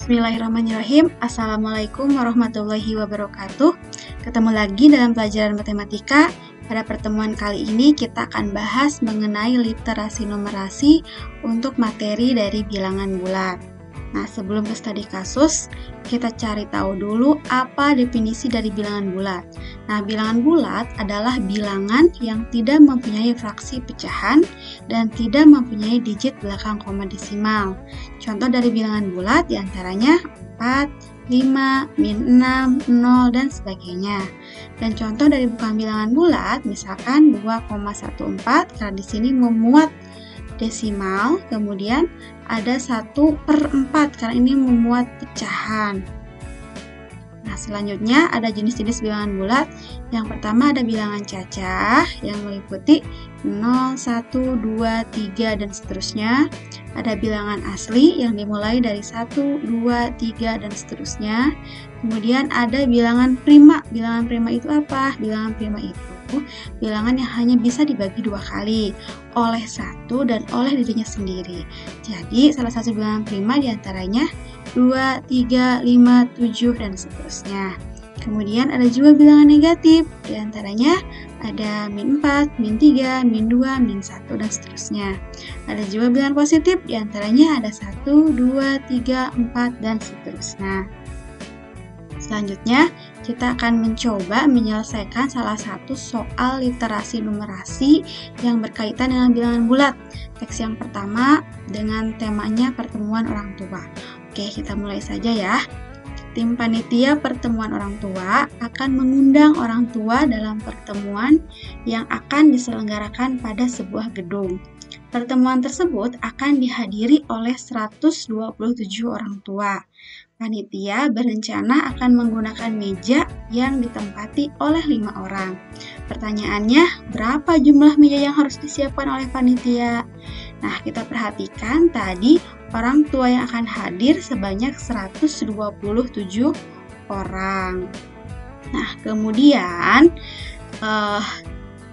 Bismillahirrahmanirrahim. Assalamualaikum warahmatullahi wabarakatuh. Ketemu lagi dalam pelajaran matematika. Pada pertemuan kali ini kita akan bahas mengenai literasi numerasi untuk materi dari bilangan bulat. Nah, sebelum ke studi kasus, kita cari tahu dulu apa definisi dari bilangan bulat. Nah, bilangan bulat adalah bilangan yang tidak mempunyai fraksi pecahan dan tidak mempunyai digit belakang koma desimal. Contoh dari bilangan bulat diantaranya 4, 5, min 6, 0, dan sebagainya. Dan contoh dari bukan bilangan bulat, misalkan 2,14, karena di sini memuat desimal, kemudian ada 1/4 karena ini memuat pecahan. Nah, selanjutnya ada jenis-jenis bilangan bulat. Yang pertama ada bilangan cacah yang meliputi 0, 1, 2, 3, dan seterusnya. Ada bilangan asli yang dimulai dari 1, 2, 3, dan seterusnya. Kemudian ada bilangan prima. Bilangan prima itu apa? Bilangan prima itu bilangan yang hanya bisa dibagi dua kali, oleh satu dan oleh dirinya sendiri. Jadi, salah satu bilangan prima diantaranya 2, 3, 5, 7, dan seterusnya. Kemudian ada juga bilangan negatif, diantaranya ada min 4, min 3, min 2, min 1, dan seterusnya. Ada juga bilangan positif, diantaranya ada 1, 2, 3, 4, dan seterusnya. Selanjutnya, kita akan mencoba menyelesaikan salah satu soal literasi numerasi yang berkaitan dengan bilangan bulat. Teks yang pertama dengan temanya pertemuan orang tua. Oke, kita mulai saja ya. Tim panitia pertemuan orang tua akan mengundang orang tua dalam pertemuan yang akan diselenggarakan pada sebuah gedung. Pertemuan tersebut akan dihadiri oleh 127 orang tua. Panitia berencana akan menggunakan meja yang ditempati oleh 5 orang. Pertanyaannya, berapa jumlah meja yang harus disiapkan oleh panitia? Nah, kita perhatikan tadi orang tua yang akan hadir sebanyak 127 orang. Nah, kemudian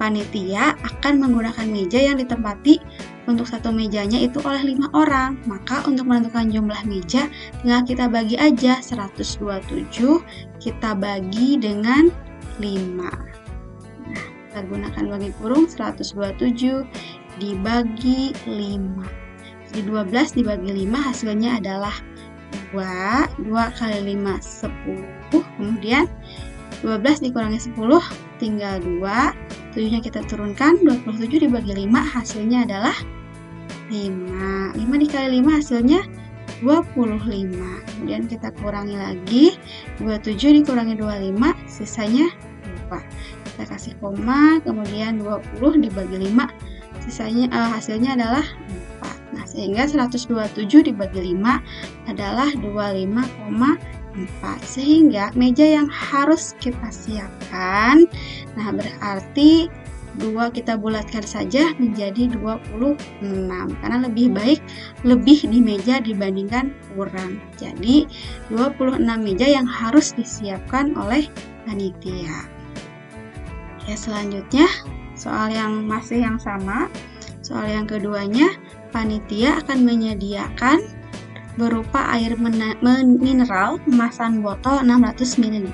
panitia akan menggunakan meja yang ditempati untuk satu mejanya itu oleh 5 orang. Maka untuk menentukan jumlah meja, tinggal kita bagi aja 127, kita bagi dengan 5. Nah, kita gunakan bagi kurung 127 dibagi 5. Jadi 12 dibagi 5 hasilnya adalah 2. 2 kali 5, 10. Kemudian 12 dikurangi 10, tinggal 2. 7-nya kita turunkan, 27 dibagi 5 hasilnya adalah 5. 5 dikali 5 hasilnya 25. Kemudian kita kurangi lagi, 27 dikurangi 25, sisanya 2. Kita kasih koma, kemudian 20 dibagi 5, sisanya hasilnya adalah 4. Nah, sehingga 127 dibagi 5 adalah 25,4. Sehingga meja yang harus kita siapkan, nah berarti 2 kita bulatkan saja menjadi 26, karena lebih baik lebih di meja dibandingkan kurang. Jadi 26 meja yang harus disiapkan oleh panitia. Ya, selanjutnya soal yang masih yang sama. Soal yang keduanya, panitia akan menyediakan berupa air mineral kemasan botol 600 ml.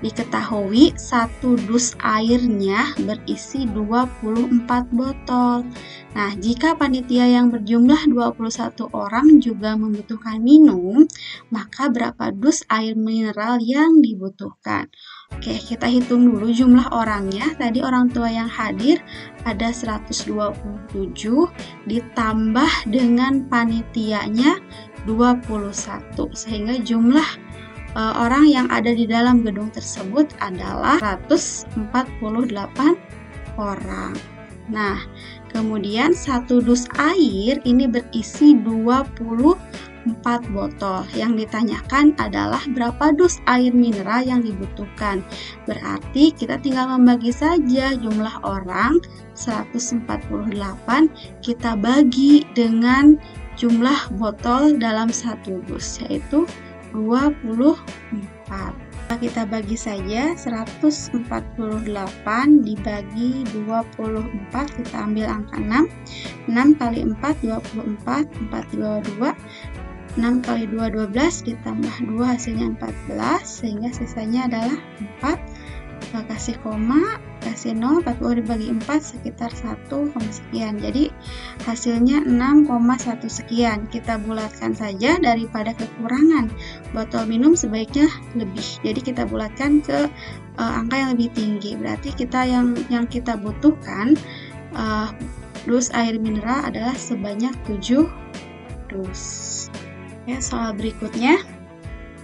Diketahui satu dus airnya berisi 24 botol. Nah, jika panitia yang berjumlah 21 orang juga membutuhkan minum, maka berapa dus air mineral yang dibutuhkan? Oke, kita hitung dulu jumlah orangnya. Tadi orang tua yang hadir ada 127 ditambah dengan panitianya 21, sehingga jumlah orang yang ada di dalam gedung tersebut adalah 148 orang. Nah, kemudian satu dus air ini berisi 24 botol. Yang ditanyakan adalah berapa dus air mineral yang dibutuhkan. Berarti kita tinggal membagi saja jumlah orang 148 kita bagi dengan jumlah botol dalam satu dus, yaitu 24. Kita bagi saja 148 dibagi 24, kita ambil angka 6. 6 kali 4, 24, 4 dibagi 2, 6 kali 2, 12, ditambah 2 hasilnya 14, sehingga sisanya adalah 4. Kasih koma, kasih 0, 40 dibagi 4 sekitar 1, sekian. Jadi hasilnya 6,1 sekian. Kita bulatkan saja daripada kekurangan. Botol minum sebaiknya lebih. Jadi kita bulatkan ke angka yang lebih tinggi. Berarti kita yang kita butuhkan dus air mineral adalah sebanyak 7 dus. Ya, soal berikutnya.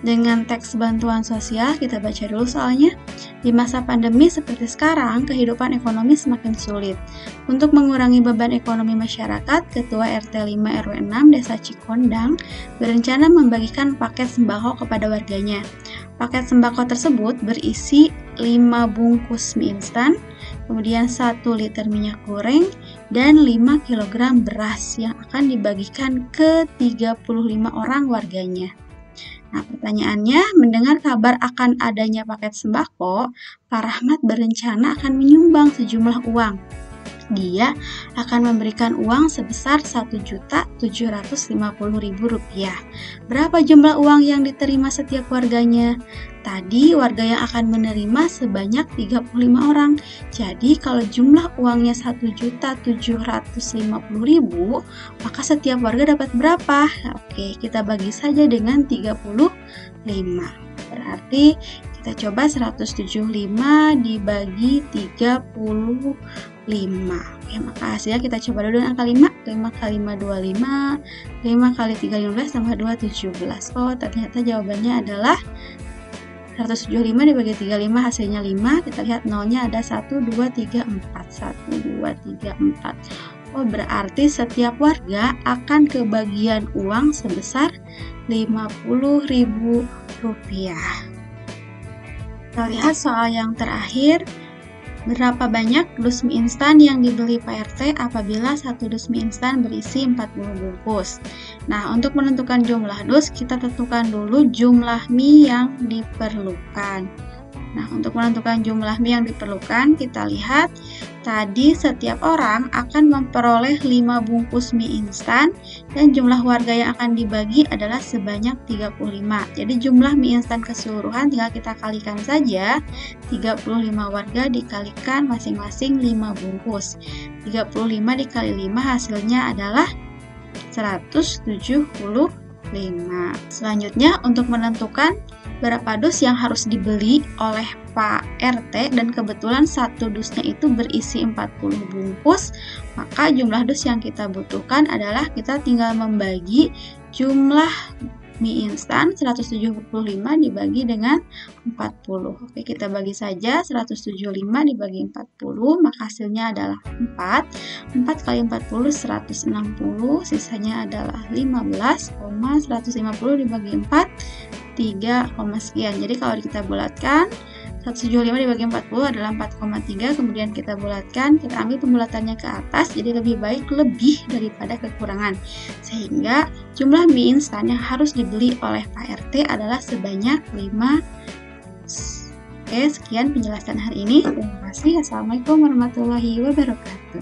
Dengan teks bantuan sosial, kita baca dulu soalnya. Di masa pandemi seperti sekarang, kehidupan ekonomi semakin sulit. Untuk mengurangi beban ekonomi masyarakat, Ketua RT 5 RW 6 Desa Cikondang berencana membagikan paket sembako kepada warganya. Paket sembako tersebut berisi 5 bungkus mie instan, kemudian 1 liter minyak goreng, dan 5 kg beras yang akan dibagikan ke 35 orang warganya. Nah, pertanyaannya, mendengar kabar akan adanya paket sembako, Pak Rahmat berencana akan menyumbang sejumlah uang. Dia akan memberikan uang sebesar Rp1.750.000. Berapa jumlah uang yang diterima setiap warganya? Tadi warga yang akan menerima sebanyak 35 orang. Jadi kalau jumlah uangnya Rp1.750.000, maka setiap warga dapat berapa? Oke, kita bagi saja dengan 35. Berarti kita coba 175 dibagi 35. Oke, maka hasilnya kita coba dulu dengan angka 5. 5 kali 5, 25. 5 kali 3, 15, tambah 2, 17. Oh, ternyata jawabannya adalah 175 dibagi 35, hasilnya 5. Kita lihat nolnya ada 1, 2, 3, 4. 1, 2, 3, 4. Oh, berarti setiap warga akan kebagian uang sebesar Rp50.000. Kita lihat soal yang terakhir. Berapa banyak dus mie instan yang dibeli Pak RT apabila satu dus mie instan berisi 40 bungkus? Nah, untuk menentukan jumlah dus, kita tentukan dulu jumlah mie yang diperlukan. Nah, untuk menentukan jumlah mie yang diperlukan, kita lihat tadi setiap orang akan memperoleh 5 bungkus mie instan dan jumlah warga yang akan dibagi adalah sebanyak 35. Jadi jumlah mie instan keseluruhan tinggal kita kalikan saja. 35 warga dikalikan masing-masing 5 bungkus. 35 dikali 5 hasilnya adalah 175. Selanjutnya, untuk menentukan berapa dus yang harus dibeli oleh Pak RT dan kebetulan satu dusnya itu berisi 40 bungkus, maka jumlah dus yang kita butuhkan adalah kita tinggal membagi jumlah mie instan 175 dibagi dengan 40. Oke, kita bagi saja 175 dibagi 40, maka hasilnya adalah 4. 4 kali 40 160, sisanya adalah 15, 150 dibagi 4 3, sekian. Jadi kalau kita bulatkan 175 dibagi 40 adalah 4,3, kemudian kita bulatkan, kita ambil pembulatannya ke atas, jadi lebih baik lebih daripada kekurangan. Sehingga jumlah mie instan yang harus dibeli oleh Pak RT adalah sebanyak 5. Oke, sekian penjelasan hari ini. Terima kasih. Assalamualaikum warahmatullahi wabarakatuh.